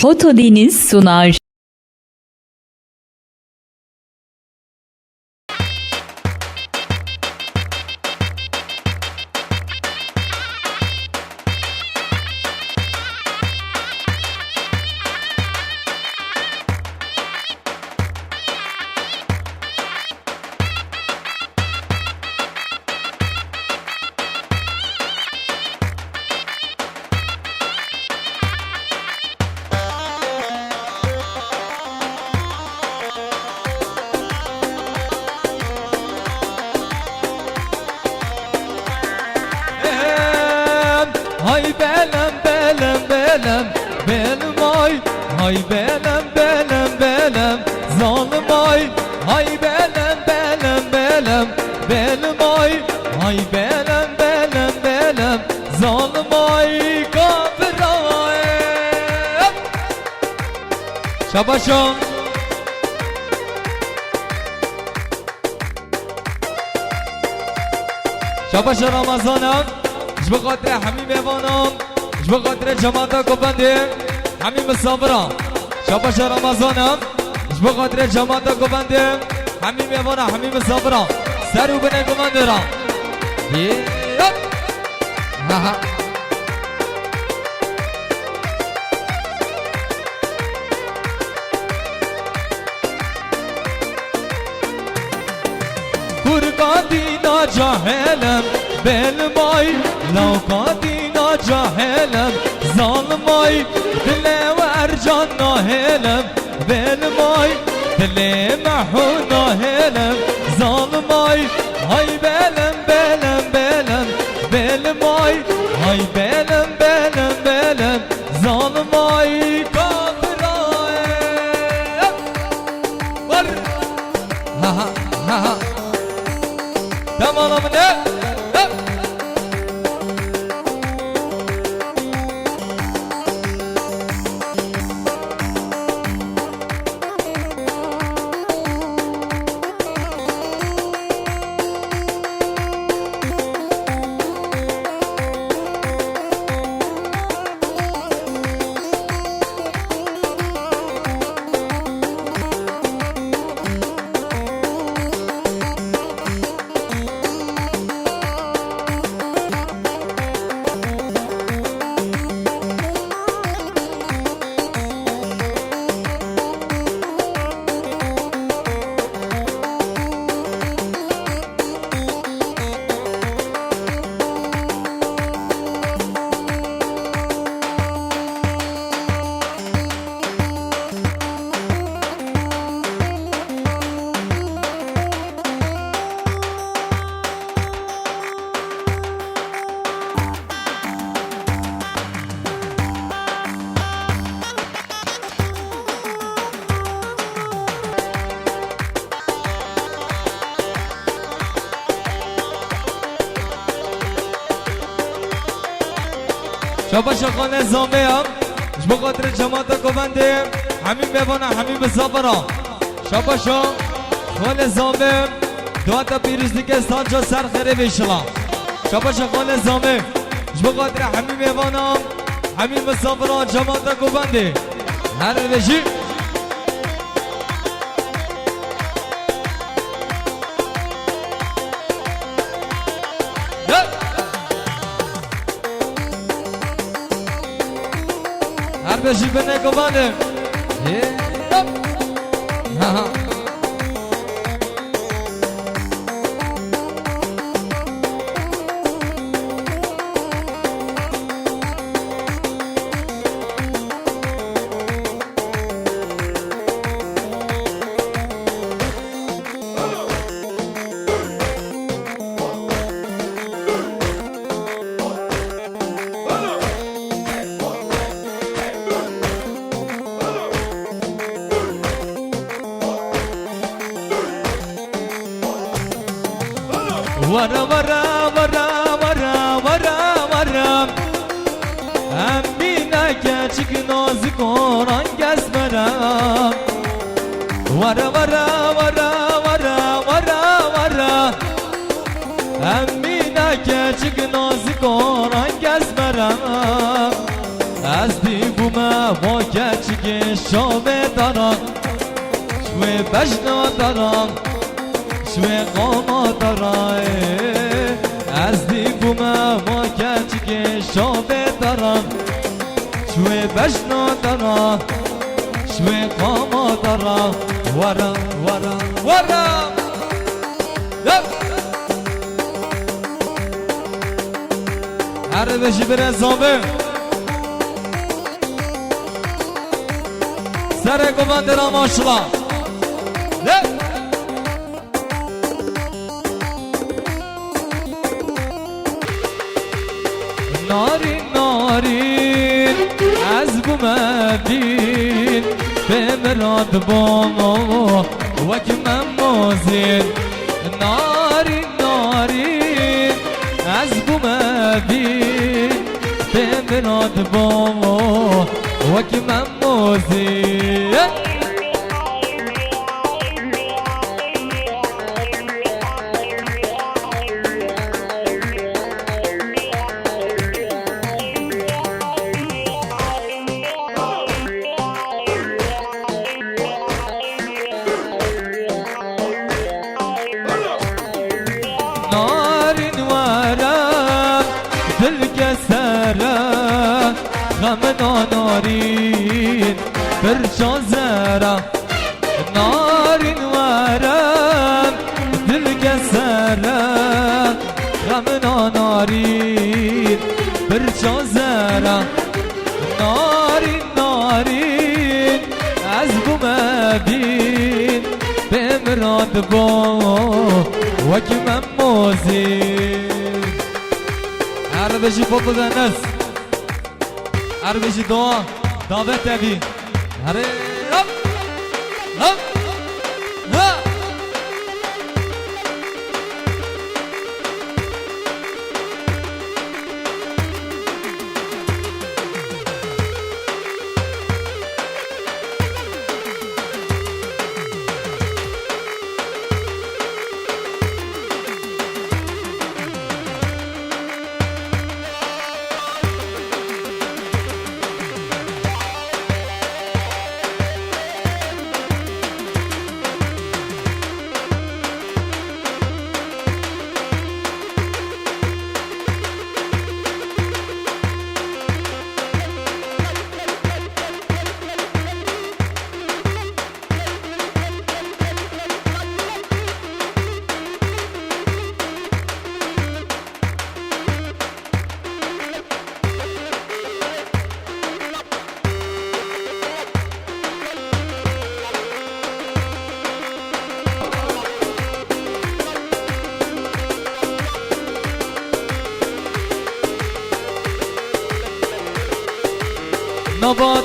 Foto Deniz sunar. Hay belem belem belem belem ay hay belem belem belem zalim ay hay belem belem belem belem ay hay belem belem belem zalim ay kafir ay Şabaşım Şabaş Ramazanım بخاطر حمیم ایوانم بخاطر جماعت کوبنده حمیم صابرا شاباش رمضانم بخاطر جماعت کوبنده حمیم ایوانم حمیم صابرا سرو بنه کوبنده را فرقاتینا جاهلم بالماي لو قاتينا جاهلم ظالماي دلي وارجعنا هلم بالماي دلي محونا هلم ظالماي هاي بلم بلم بلم بالماي هاي بلم بلم بلم ظالماي كافراي ور ها ها ها تمام ne شاباش خانه زامه هم بخاطر جماعت کوبنده همین میوانه همین مسافرا شاباش خانه زامه دوات پیروزی که سانجا سر خیره بیشلا شاباش خانه زامه بخاطر همین میوانه همین مسافرا جماعت کوبنده هر بشی بشی بنه کوبنده ورا ورا ورا ورا ورا ورا امینه küçük nazik oran gezmerem ورا ورا ورا ورا ورا ورا امینه küçük nazik oran gezmerem از دیومه ما کچک شام دارم شوی بجنا دارم شوی قاما دارم از دیبومه ما کچک شام دارم شوی بجنا دارم شوی قاما دارم ورم ورم ورم هر بشی بره زامه سر گوبنده را ماشلا نارین نارین از بومه بین به مراد باما وک من موزین نارین نارین از بومه بین به مراد باما وک من موزین نارین ورم دل کسرم غم نارین برچا زرم نارین ورم دل کسرم غم نارین برچا زرم نارین نارین از بومه بین به مراد با وکی من موزین هر بشی فوق دنس هر بشی دعا دعوت تبی هر رب رب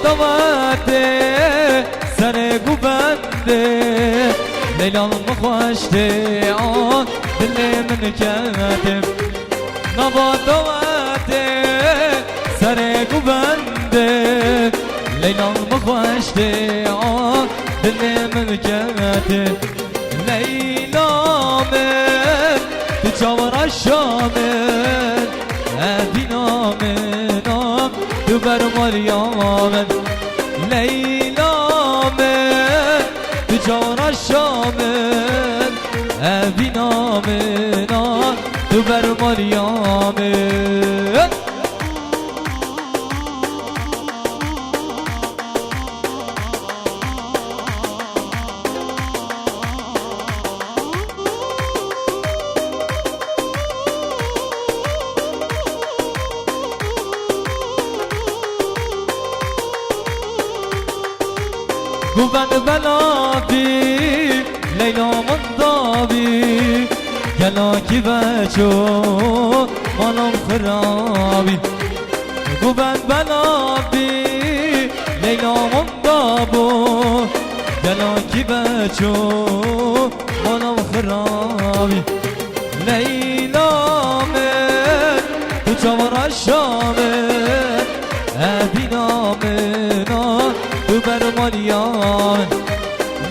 نبادماته سر گوبنده لیلان مخوشته آن دل من کتم نبادماته سر گوبنده لیلان مخوشته آن دل من کتم لیلا من تو چاور شامل ادینا منام تو بر مریامن لیلا من تو جان شامن ابینا منان تو بر مریامن گوبند بلابی لیلا مندابی گلاکی بچو مانم خرابی گوبند بلابی لیلا مندابو گلاکی بچو مانم خرابی لیلا من تو چوار شامن ابینا منان تو بر مریان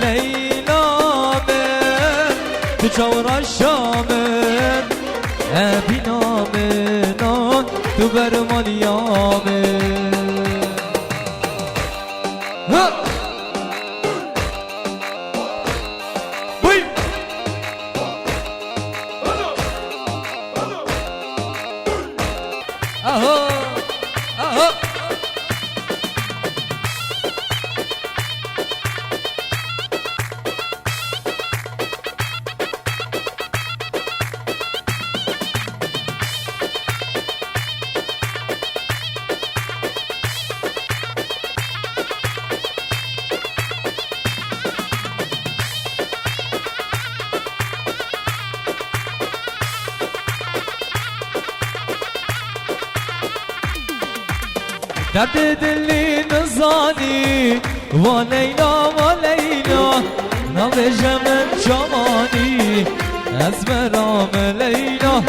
لیلا من تو چور شامن ابینا منان تو بر مریان درد دلی نزانی و لیلا نبیجم جوانی از برام لیلا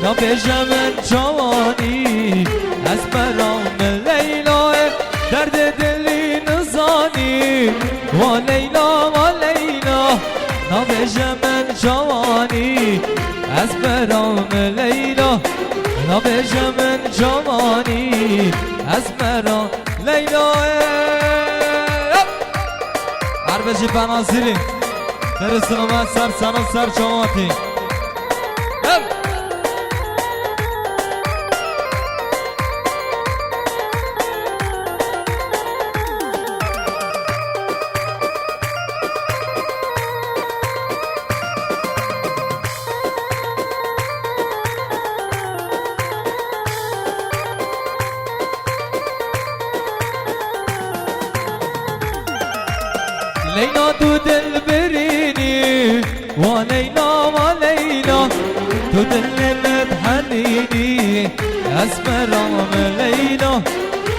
نبیجم جوانی از برام لیلا درد دلی نزانی و لیلا نبیجم جوانی از برام لیلا نبیجم جوانی از برام لیلا عربجی بنازیری در سلامت سر سلام سر چماتی لیلا تو دل برینی و لیلا تو دل مدحنینی از برام لیلا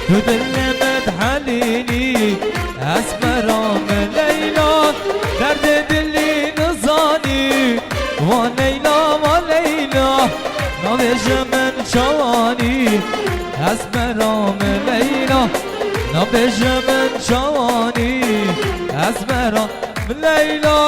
تو دل مدحنینی از برام لیلا درد دلی نزانی و لیلا نبیجم جوانی از برام لیلا نبیجم جوانی از برام لیلا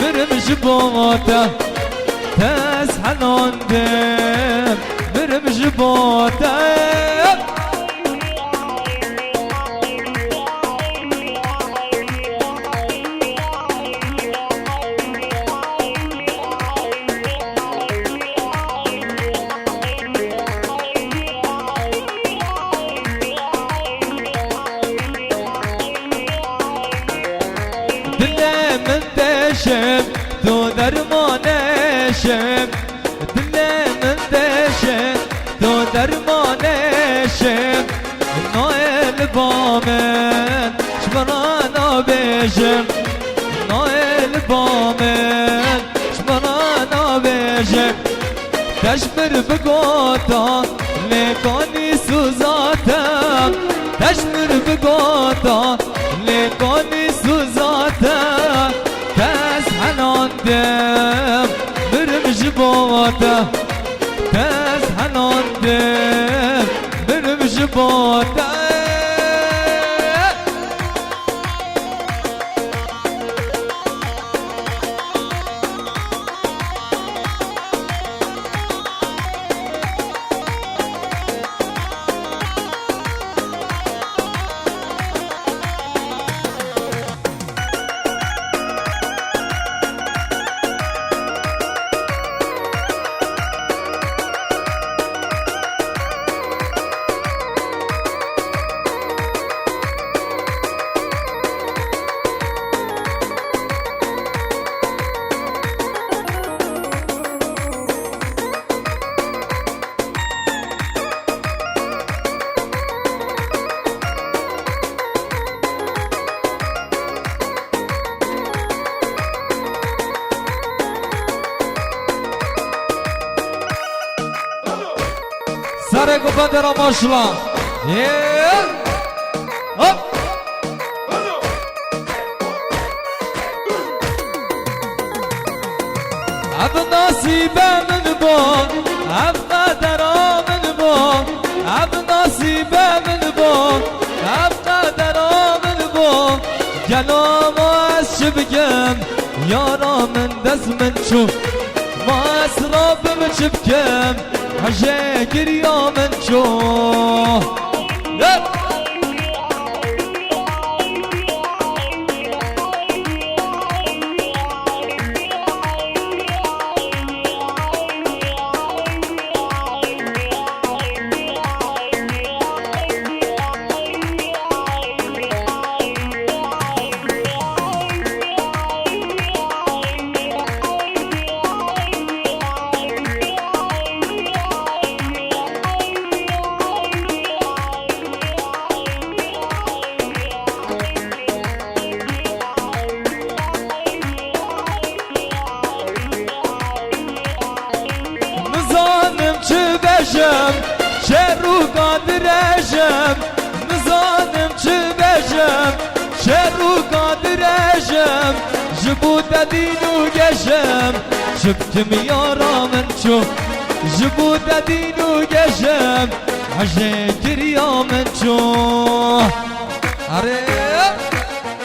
برم جبوتا تاس حنوندم برم جبوتا دل من دشم تو درمانشم دل من دشم تو درمانشم نایل بامن شبرانا بیشم نایل بامن شبرانا بیشم تشمر بگوتا لکانی سوزاتم تشمر بگوتا لکانی سوزاتم تاس حناندم برم جبوتا تاس حناندم برم جبوتا سر گفت را ماشلا اب نصیب من با اب قدر من با اب نصیب من با اب قدر من با کلام از چه بگم یارا من دست من شو ما اسرابم چه بگم حجه گریا من شو بجم شهر و قادرشم نزانم چه بجم شهر و قادرشم جبود دین و گشم شبتم یارا من چو جبود دین و گشم عجه کریا من چو اره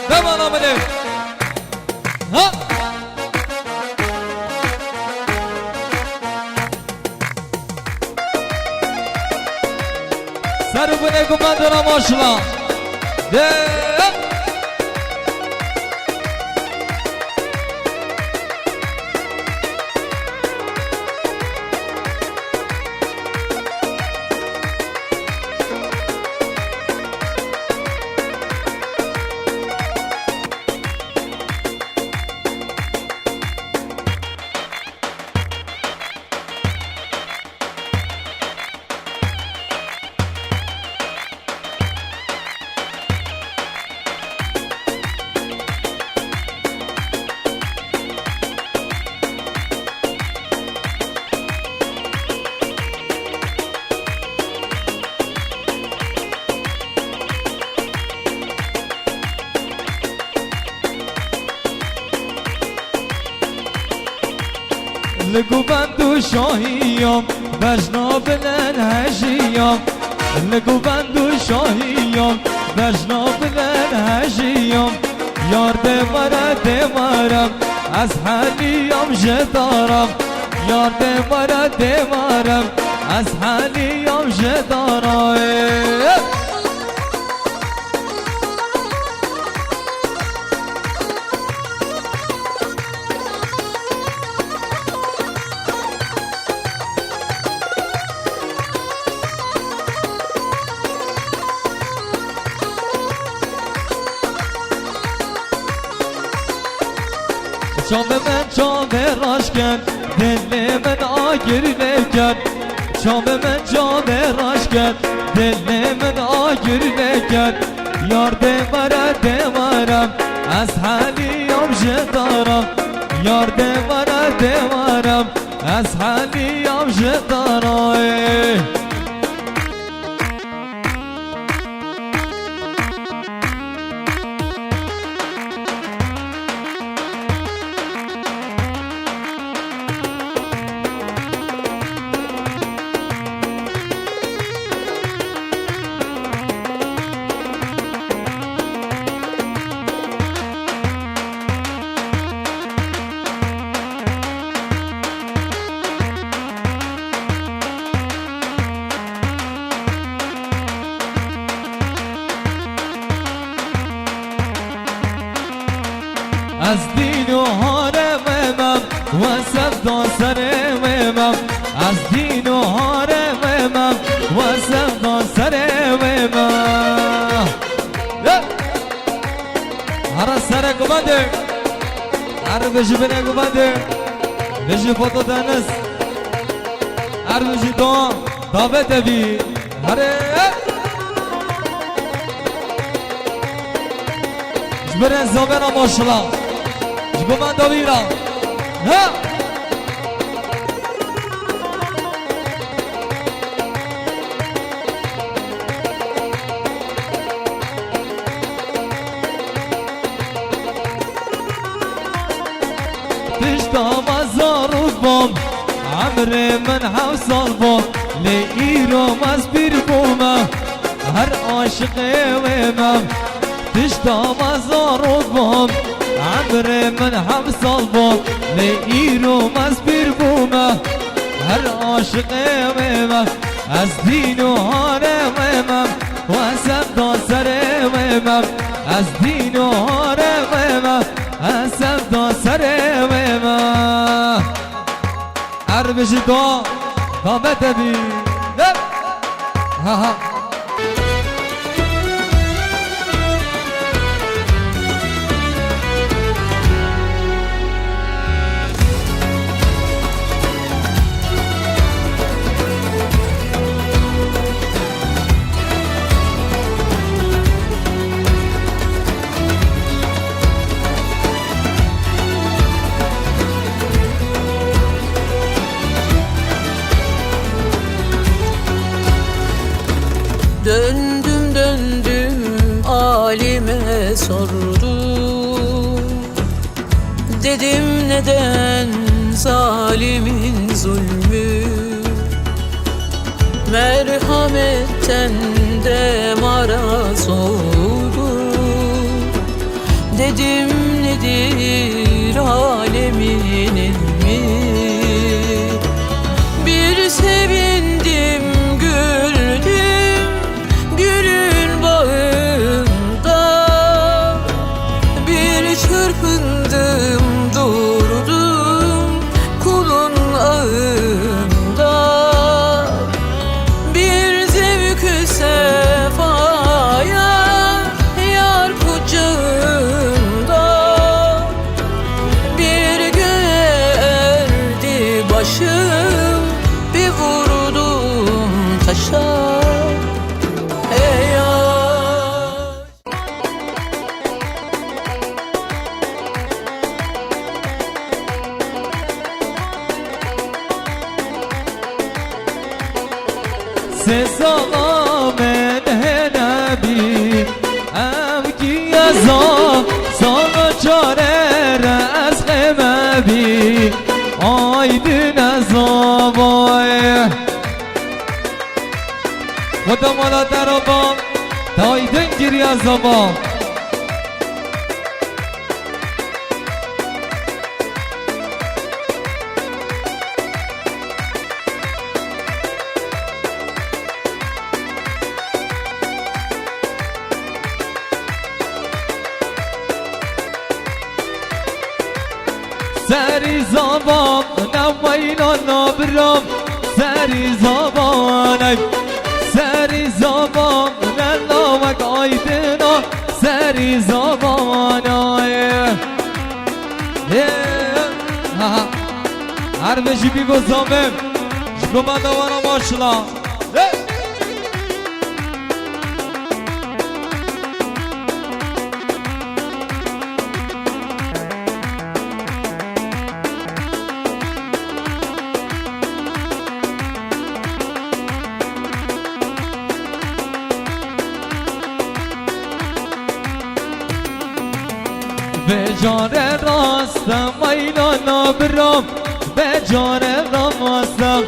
دمانا منه ها سر بونه کماندونا ماشلا ده لگو بندو شاهیم بجناب هجیم لگو بندو شاهیم بجناب هجیم یار دمارم از حالیم جدارم یار دمارم از حالیم جدارم چام من چام راش کن دل من آگر نکن چام من چام راش کن دل من آگر نکن یار دمارم از حالیم جدارم یار دمارم از حالیم جدارم از دین و حرمم و سفدا سرمم از دین و حرمم و سفدا سرمم هر سر گمده هر بجی بنه گمده بجی فوتو دنس هر بجی دو دابت بی هره جبرن زمین ماشلا جبرن دویرا ها تشتا مزارو بام عمر من حوصل بام لیرو مزبیر بومه هر عاشق ویمم تشتا مزارو بام عمر من حوصل بام لیرو مزبیر بومه هر عاشق ویمم از دین و حرمم و سفدا سرمم از دین و حرمم از سفدا سرمم هر بشی دعا دامت بی ها ها Döndüm döndüm alime sordum. Dedim neden zalimin zulmü, merhametten de maraz oldu. Dedim nedir alemin ilmi, bir sevindim güldüm gülün bağında, bir çırpındım durdum kulun ağında, bir zevk-ü sefaya yar kucağında, bir göğe erdi başım, bir vurdum taşa. Ey سلام نبی ام کی ازا سال چاره رز مبی آیدن ازا وای خدا مالا در آبام دایدن گیری از آبام سری زبان نوینا نبرم سری زبانم سری زبان نلوک آیدنا سری زبانم هر بشی بیگذامم شکو من دوارم آشلا به جان راستم اینا نبرم به جان راستم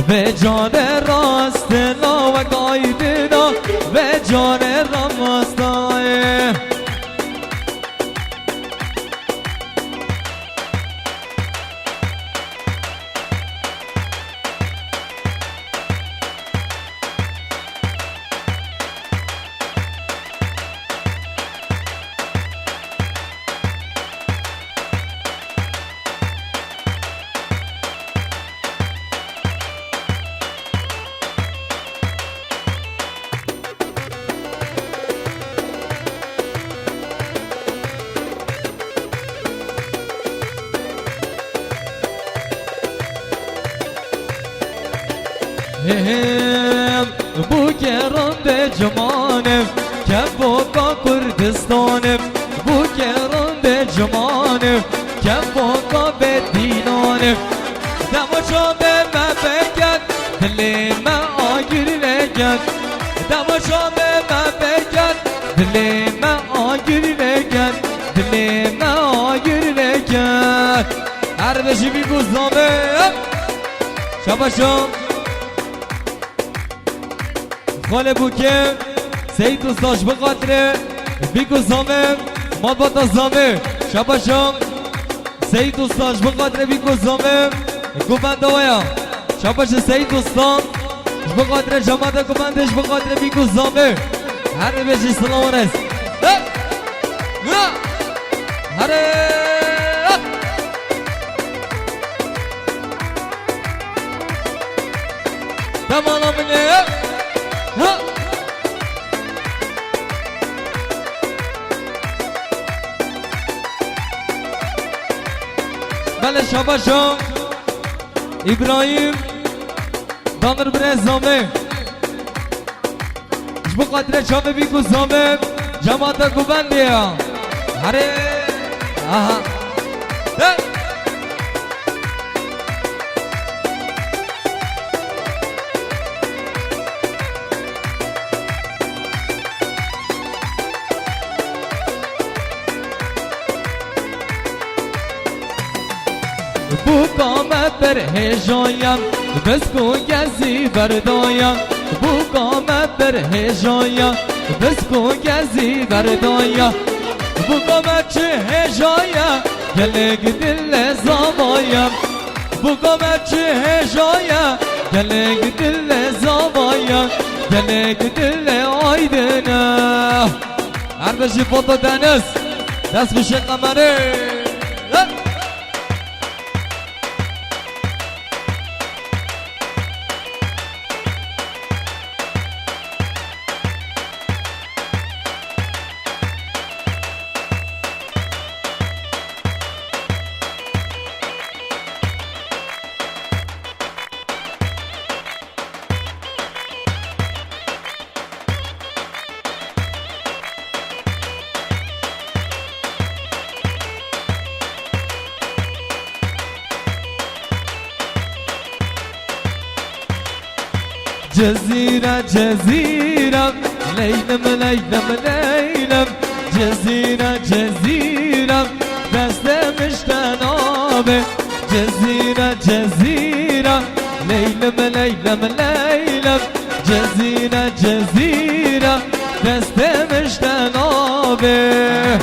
به جان راست ناوک آیدنا به جان راستم بو گران به جمانم که بوکا کردستانم بو گران به جمانم که بوکا به دینانم دماشا به من بگد دل من آگیر نگد دماشا به من بگد دل من آگیر نگد دل من آگیر نگد هر بشی بیگوزامه شباشا خاله بوکه سید استاش بقدره بیگو زامه مالباتا زامه شباشم سید استاش بقدره بیگو زامه گوبنده ویا شباش سید استان بقدره جماعت گوبندش بقدره بیگو زامه هر بشی سلام رس هر تمالا منه بله شباشم ابراهیم دانر برزامه جبو قدر شامه بیگو زامه جماعت گوبندی هره آها بر هجایم بس کو گزی بردایم بو قامت بر هجایم بس کو گزی بردایم بو قامت چه هجایم گلگ دل زاوایم بو قامت چه هجایم گلگ دل زاوایم گلگ دل آیدنه هر بشی فوتو دنس دست بشه قمره جزيرة جزيرة ليلم ليلم ليلم جزيرة جزيرة بس مشتنابه جزيرة جزيرة ليلم ليلم ليلم جزيرة جزيرة بس مشتنابه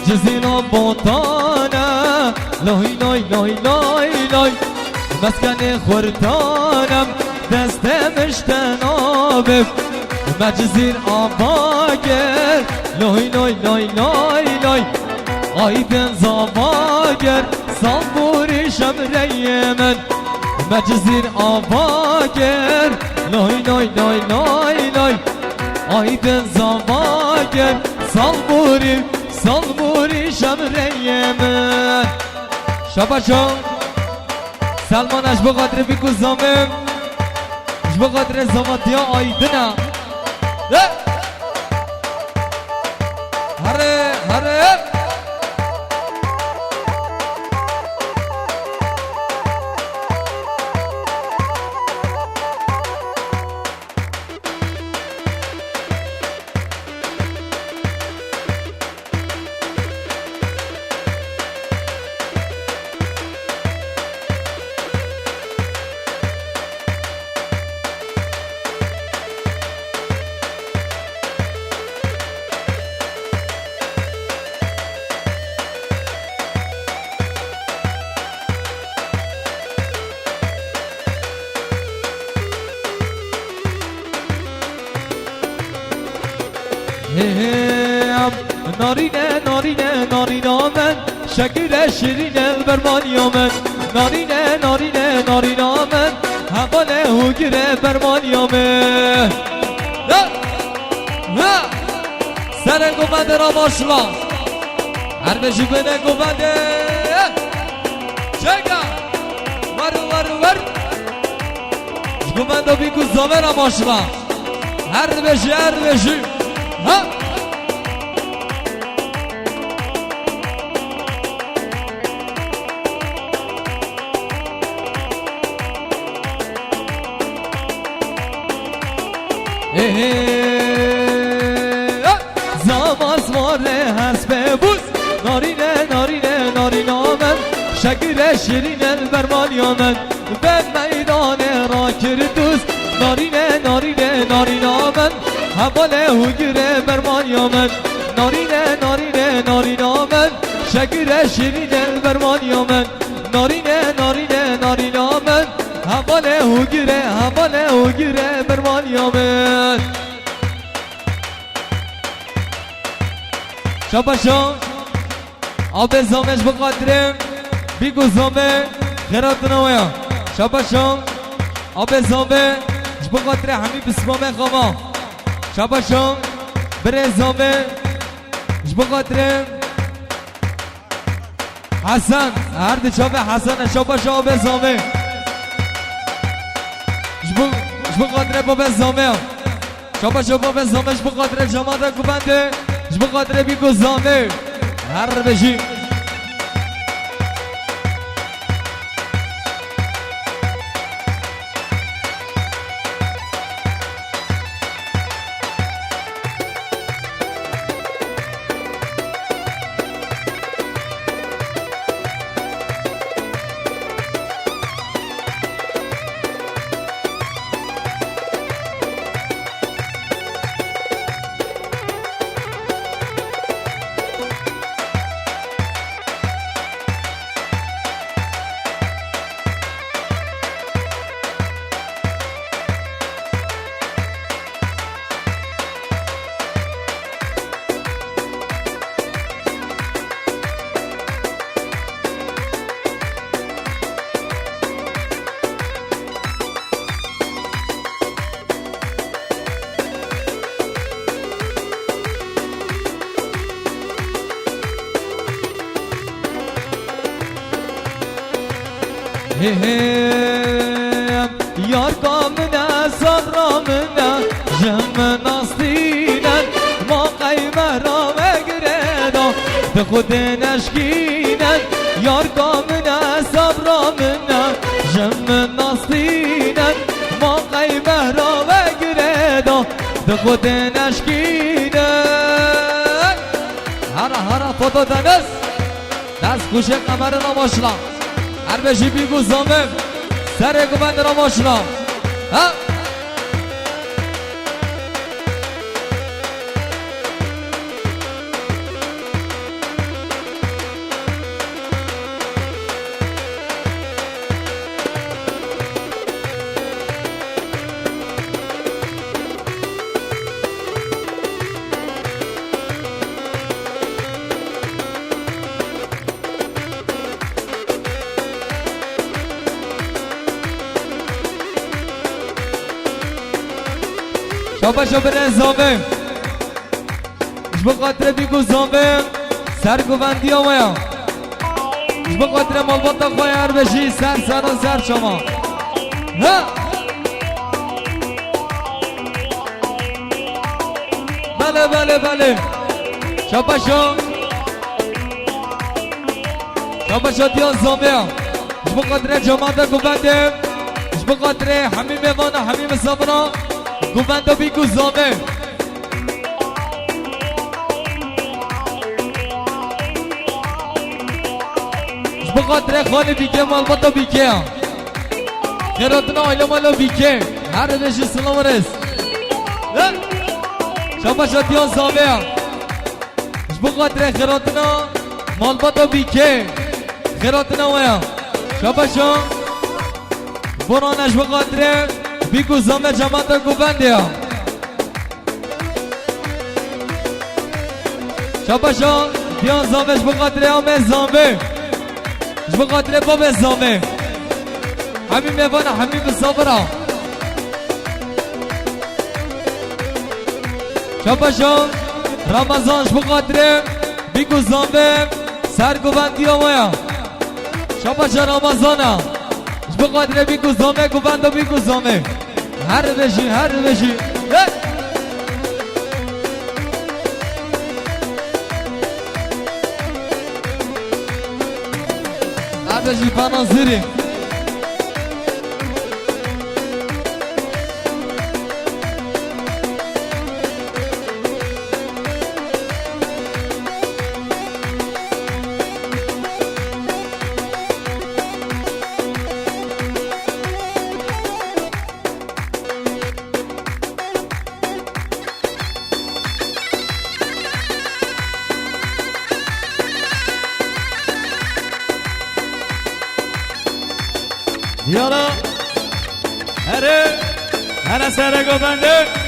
جزيرة بوطانة لوي لوي لوي لوي لوي مسكن خورتانم دست مشتنابه ما جزير آباگر لوي لوي لوي لوي لوي آيدن زاواگر صنبوري شمري من ما جزير آباگر لوي لوي لوي لوي لوي آيدن زاواگر صنبوري صنبوري شمري من شباشو سلمان اش بقدر بيكو زامم اش بقدر زامتيا آيدنا هره هره نارینه نارینه نارینا من شکر شیرین البرمانیا من نارینه نارینه نارینا من حواله هوگیره برمانیا من سر گوبنده را باشلا هر بشی بینه گوبنده چگه ورو ورو ور گوبنده بی گوزامه را باشلا هر بشی ها زاماز ماره هست ببوز نارینه نارینه نارینا من شکر شیرین البرمانیا من به میدان را کردوز نارینه نارینه نارینا من حواله هوگیره برمانیا من نارینه نارینه نارینا من شکر شیرین البرمانیا من نارینه نارینه نارینا من حواله هوگیره برمانیا من شباشو آب زامش بقدرم بیگو زامه خیرات نویا شباشو آب زامه بقدر همی بسمامه خواما شباشو بره زامه بقدرم حسن هر دی چاوه حسن شباشو آب زامه بقدر باب زامه شباشو باب زامش بقدر جماعت گوبنده بقدر بیگو زامه هر بشی یار کامنه سرامنه جمع ناستینه ما قیمه را بگرده به خود نشکینه یار کامنه سرامنه جمع ناستینه ما قیمه را بگرده به خود نشکینه هر فوتو دنس دست گوشه قمر نماشلا هر بشی بیگو زامم سر گوبند را ماشنا ها شاباشو بره زامه اش بخاطر بیگو زامه سر گوندی آمایا اش بخاطر مالباتا خواه هر بشی سر و سر شما ها بله شاباشو دیان زامه اش بخاطر جماعت گونده اش بخاطر همین میوانه همین مسافران گوبند و بیگو زامه بخاطر خانه بیگه مالباتا بیگه خیراتنا آیله مالا بیگه هر بشی سلام رس شما شدیان زامه بخاطر خیراتنا مالباتا بیگه خیراتنا ویا شما شد برانش بخاطر بیگو زامه جماعت گوبنده ها شاباشا دیان زامش بخاطر همه زامه بخاطر باب زامه همین میوانه همین مسافره شاباشا رمضانش بخاطر بیگو زامه سر گوبندی ها شاباشا رمضانه بخاطر بیگو زامه گوبند و بیگو زامه هر بشی هر بشی پناظری یالا هر سر گوبنده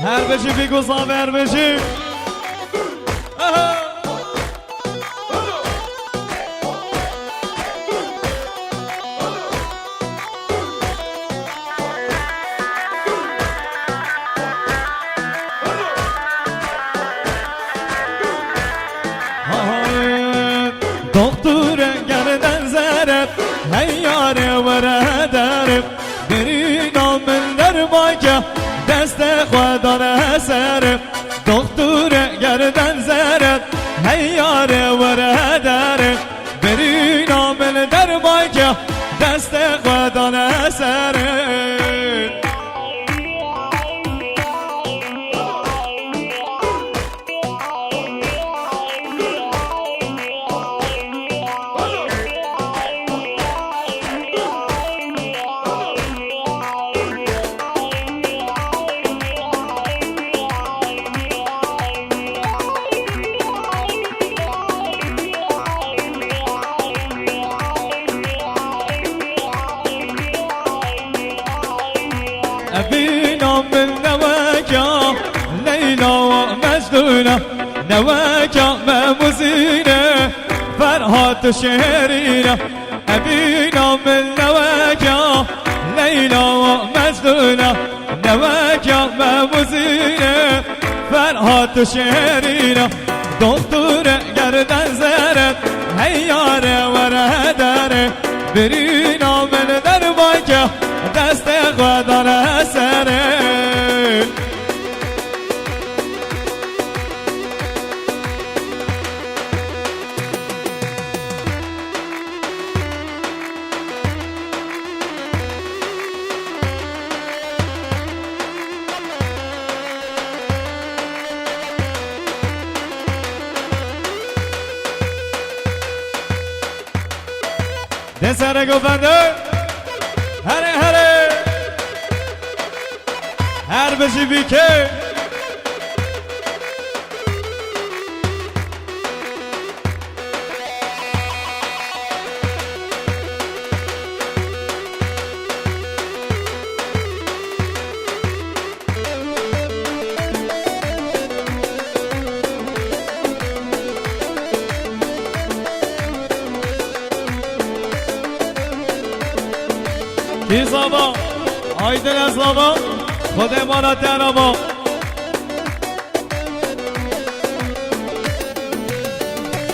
هر بشی بیگو زامه هر بشی وره دارم برینا من در مایکه دست خودان سرم دختور گردن زرد هیار وره دارم برینا من در مایکه دست خودان سرم أبينا من نواكا ليلى ومجنونة نواكا ماموزينة فرحات شهرينة أبينا من نواكا ليلى ومجنونة نواكا ماموزينة فرحات شهرينة دكتور گردن زرد هیار وره داره برینا من در باکه دست خودان سره دسر گفنده هره هره هر بشی بیکه کی زبا آیدن از بابا خود مانا تنابا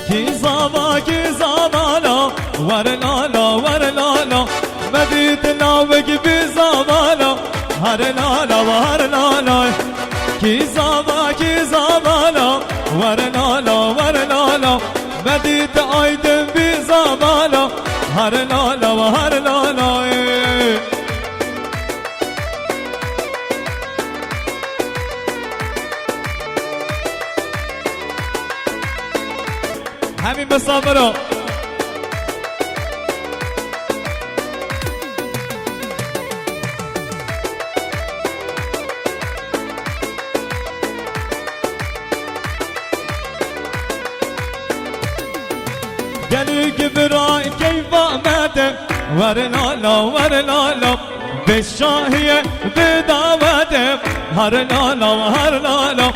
کی زبانا ور لالا مدید ناوگی بی زبانا هر لالا و هر لالا کی زبانا ور لالا مدید آیدن بی زبانا هر لالا و هر لالا همین مسافرها گلی که برای کیف آمده ور لالا به شاهیه به دعوته هر لالا و هر لالا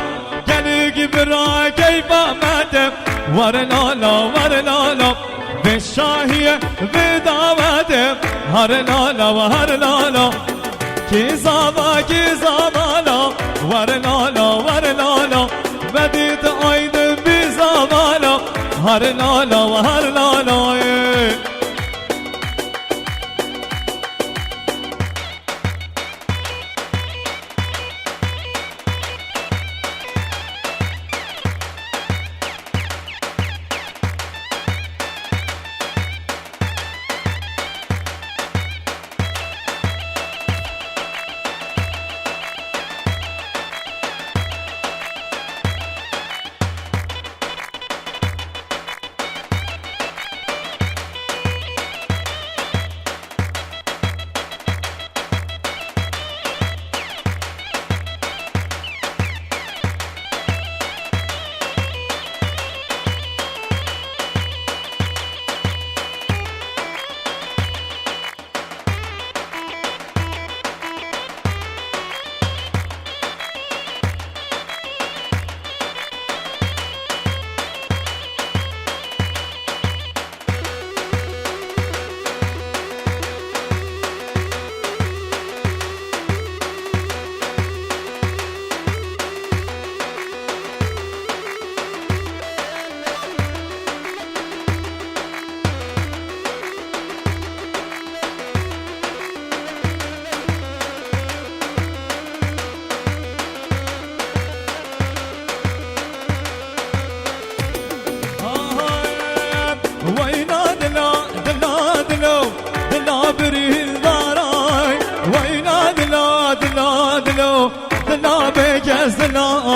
گلی که برای کیف آمده ور لالا به شاهیه به دعوته هر لالا و هر لالا کی زبانا ور لالا بدید آیده بی زبانا هر لالا و هر لالا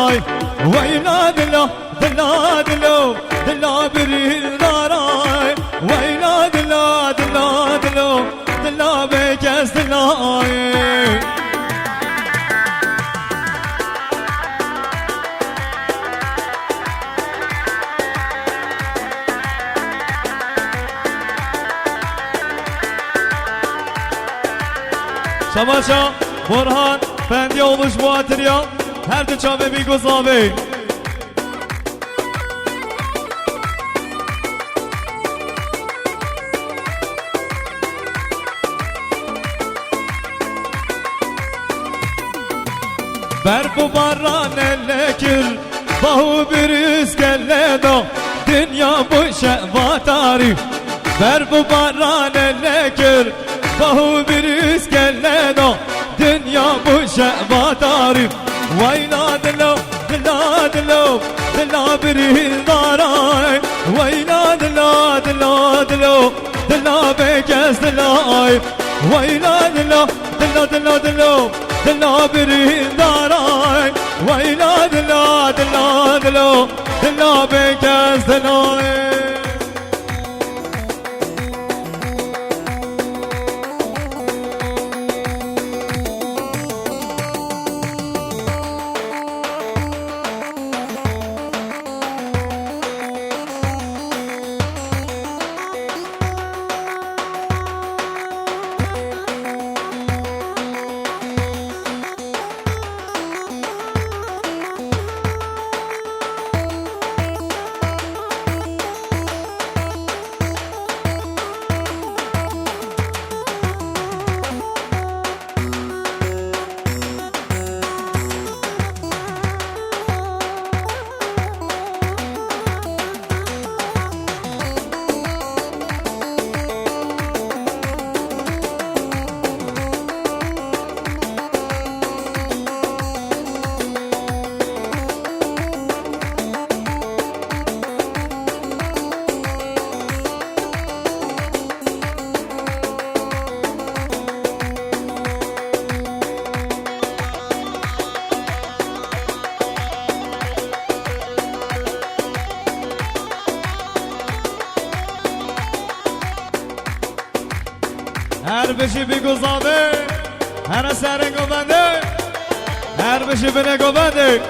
داراي ويلا دلا دلا دلو دلا بريد داراي ويلا دلا دلا دلو دلا بكس دلاي Şabaşa, Burhan, Fendi olmuş bu atırya. Her de çabe bir gozabe. Berbu barran ellekir, bahu bir iskelleda. Dünya bu şehvatari. Berbu barran ellekir, bahu bir iskelleda. Dünya bu şehvatari. Vayla dilo, dila dilo, dila bir daray. Vayla dila dila dilo, dila bekes dilay. Vayla dilo, dila dila dilo, dila bir daray. Vayla dila dila dilo, dila bekes dilay. Her beşi bir gozabe, her eserin gobende, her beşi bine gobende.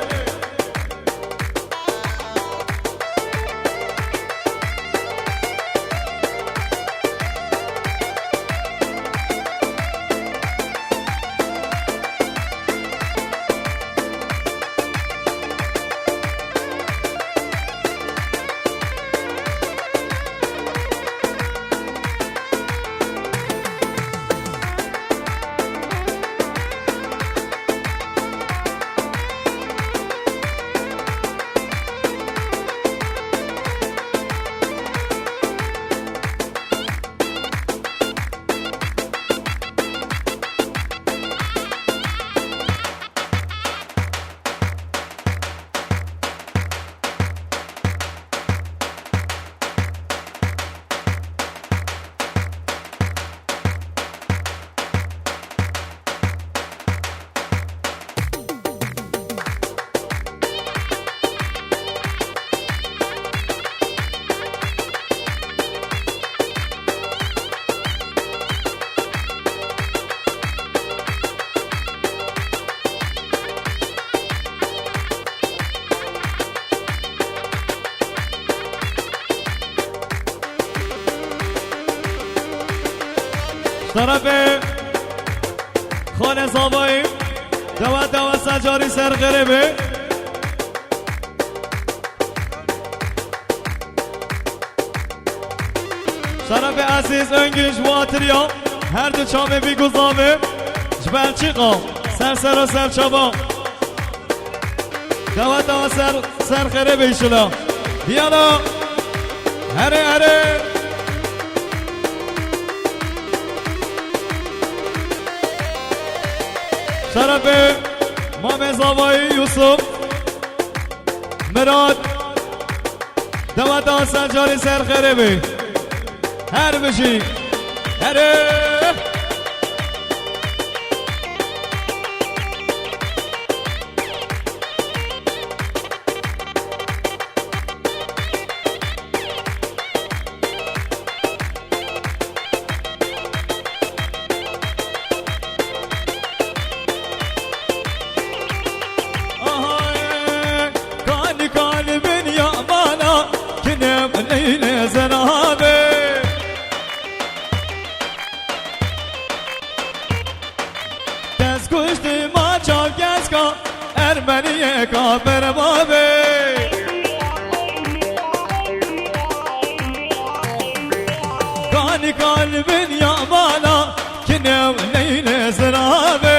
طرف خانه زابایی دو سجاری سر غربه طرف عزیز انگیش واتریا هر دو چامه بی گذابه جبل چیقا سر و سر چابا دو سر غربه ایشلا بیالا هره طرف مام زاوایی یوسف مراد دو سجاری سر غربه هر بشی هره دست کشتی ما چاو گز کن ارمنی کافر بابی کانی قلبin yamana ki ne neyle zirabe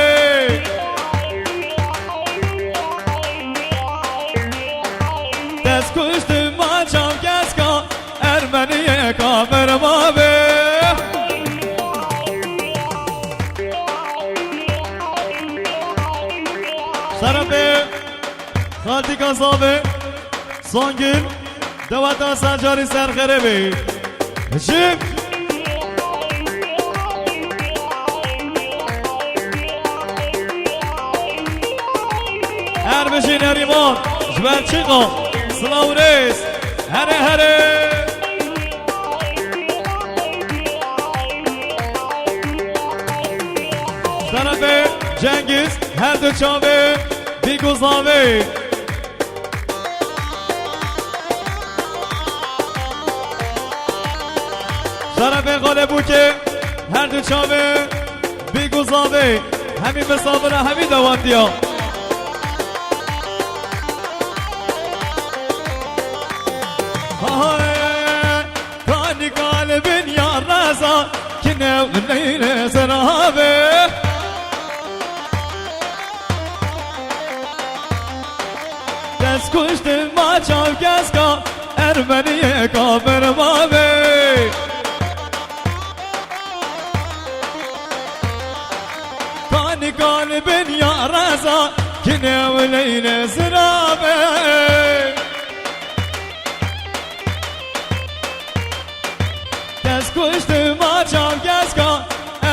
dest kuştum maçam geska Ermeniye kafer mabe Şerefe Halti Kazabe Songül Devata Sancari Serkerebi Şimdi Erbişin Eriman Jvelçiko Slavres Here here Tarafe Cengiz Her döçave Biguzave Tarafe Galebuke Her döçave Biguzave Hemi mesafına hemi devam diyor Kani kalbin ya raza ki ne neyle zerabe dest kuştum maçav gezka Ermeniye kafer mabe Kani kalbin ya raza ki ne neyle zerabe dest kuştum maçav gezka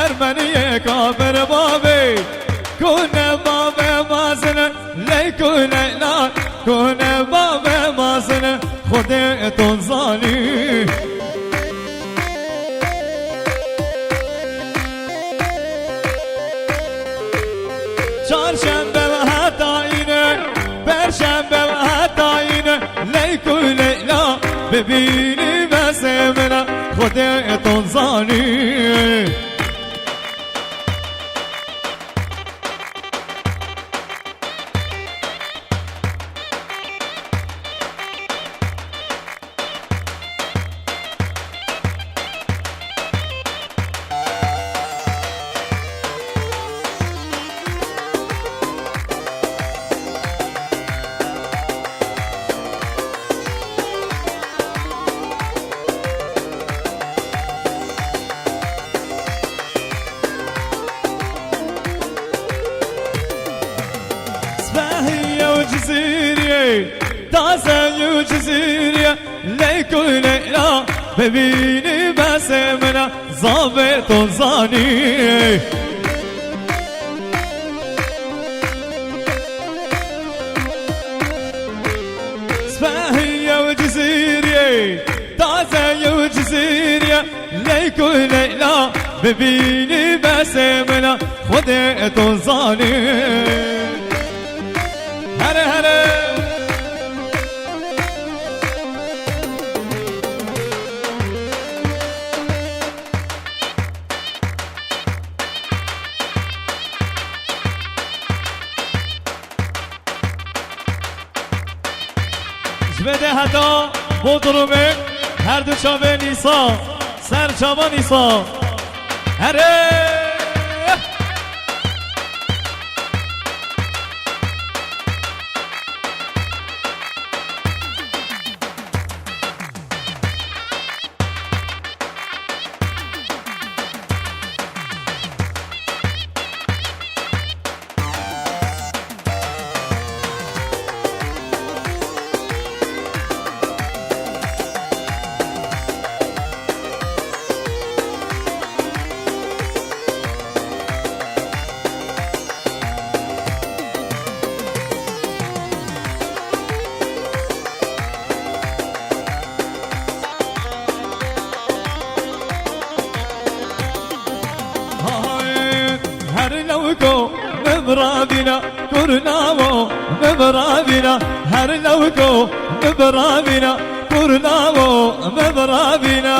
Ermeniye kafer babi Kune babe mazine Ley kune la Kune babe mazine Khude ton zani Çarşembe ve hatta yine Perşembe ve hatta yine Ley kune la Bebini ve sevmene Khude ton zani Taze ciziriye Leyku leyla Bebini besemena Zabet o zani Sfahiye ciziriye Taze ciziriye Leyku leyla Bebini besemena Khudet o zani Here here Jvede hata Bodrum'e her dışarı Nisa Serçava Nisa Here لوكو مبرابنا كرناو مبرابنا هر لوكو مبرابنا كرناو مبرابنا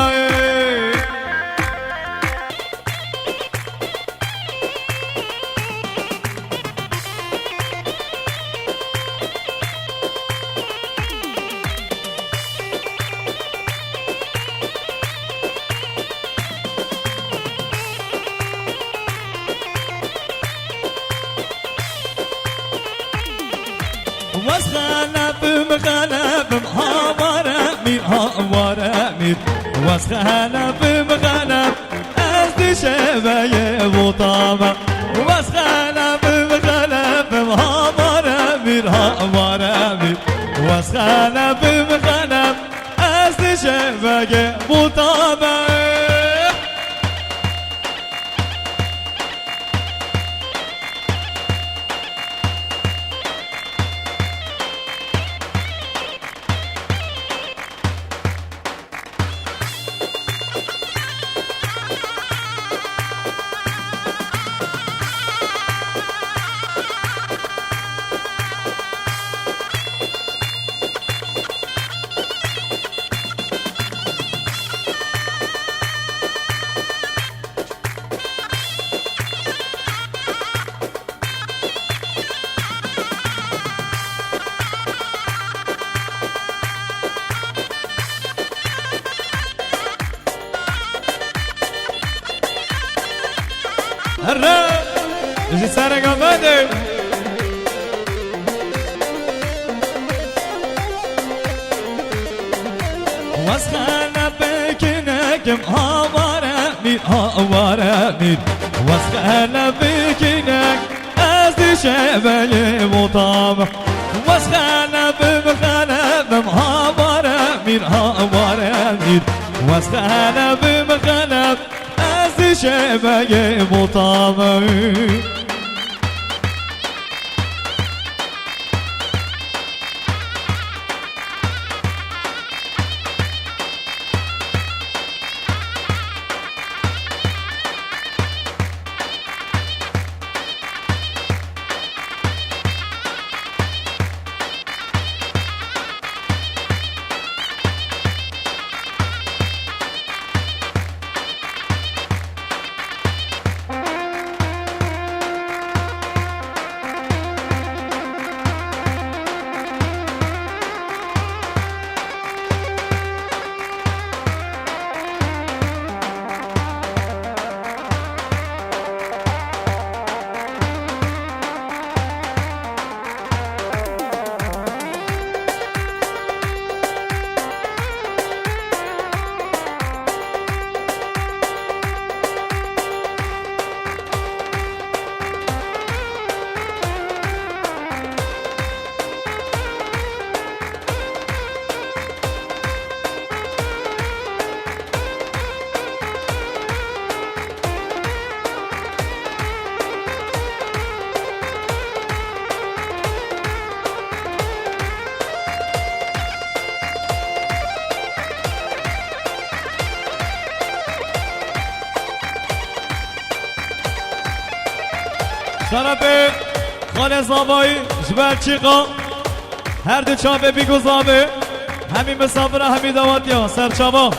واسخلفم خلفم هاوار امیر هاوار امیر واسخلفم خلف از دشوی وطامه واسخلفم خلفم هاوار امیر هاوار امیر واسخلفم خلف از دشوی وطامه هرا يجي سارق عبادي واسخانا بكنك هاوار امير هاوار امير واسخانا بكنك ازدي شبالي وطامة واسخانا بمخالف هاوار امير هاوار امير واسخانا بمخالف شبه مطامه شرف خال زابایی جبل چیقا هر دو چاوه بیگوزابه همین مسافره همین دوات یا سرچاوا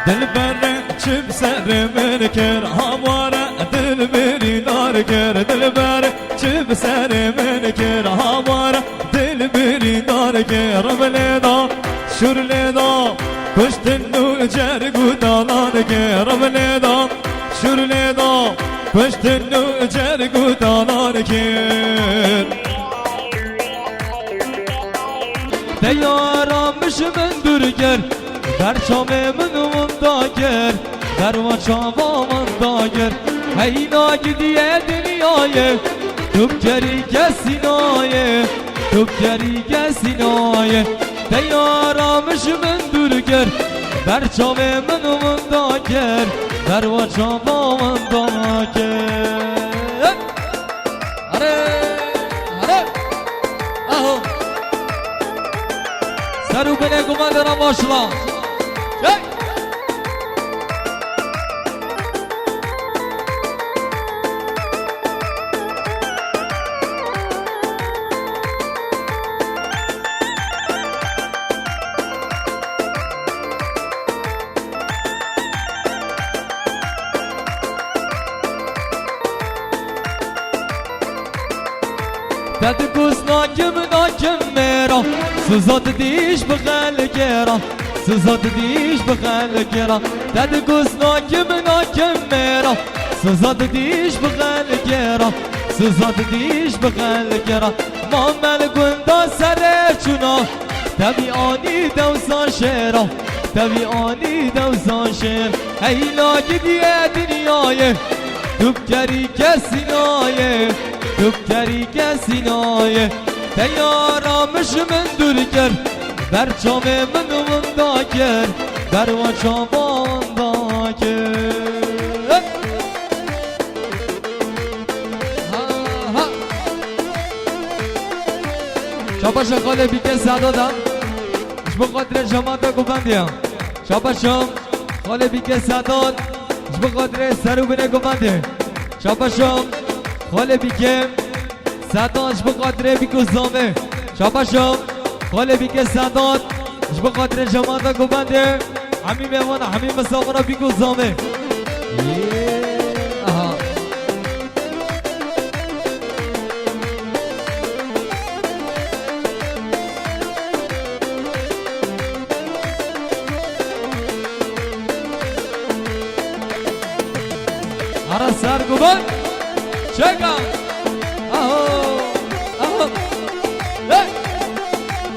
دل بر چب سر من کر هواره دل بری دار کر دل بر چب سر من کر هواره دل بری دار کر بلدا شرلدا پشت نو جرگو دالان کر بلدا شرلدا پشت نو جرگو دالان کر دیارم من درگر در چام من داگر در و چاوا من داگر ای ناگیدیه دنیای تو کری کسی نایه تو کری کسی نایه دیارامش من دورگر در چام من داگر در و چاوا من داگر آره آهو سرو بنه گمان دارم باشلا دد گوز ناکم میرا سزاد دیش بخل گرا سزاد دیش بخل گرا دد گوز ناکم میرا سزاد دیش بخل گرا سزاد دیش بخل گرا مامل گندا سر چونا تبی آنی دوزان شیرا تبی آنی دوزان شیر ای لاگی دیه دنیای تو کری کسی نایه تو کری کسی نایه دیارامش من دور کرد در چام من داگر در و چامان داگر شابا شخاله بیکن سعدادم اش بقدر جماعتا گفندیم شابا شم خاله بیکن سعداد اش بقدر سرو بینه گفندیم شابا شم خاله بیکن سعداد اش بقدر بیکو زامه شابا شم خاله بیکن سعداد اش بقدر جماعتا گفندیم همین میوانه همین مسافره بیکو زامه Ara Sarguban, check out.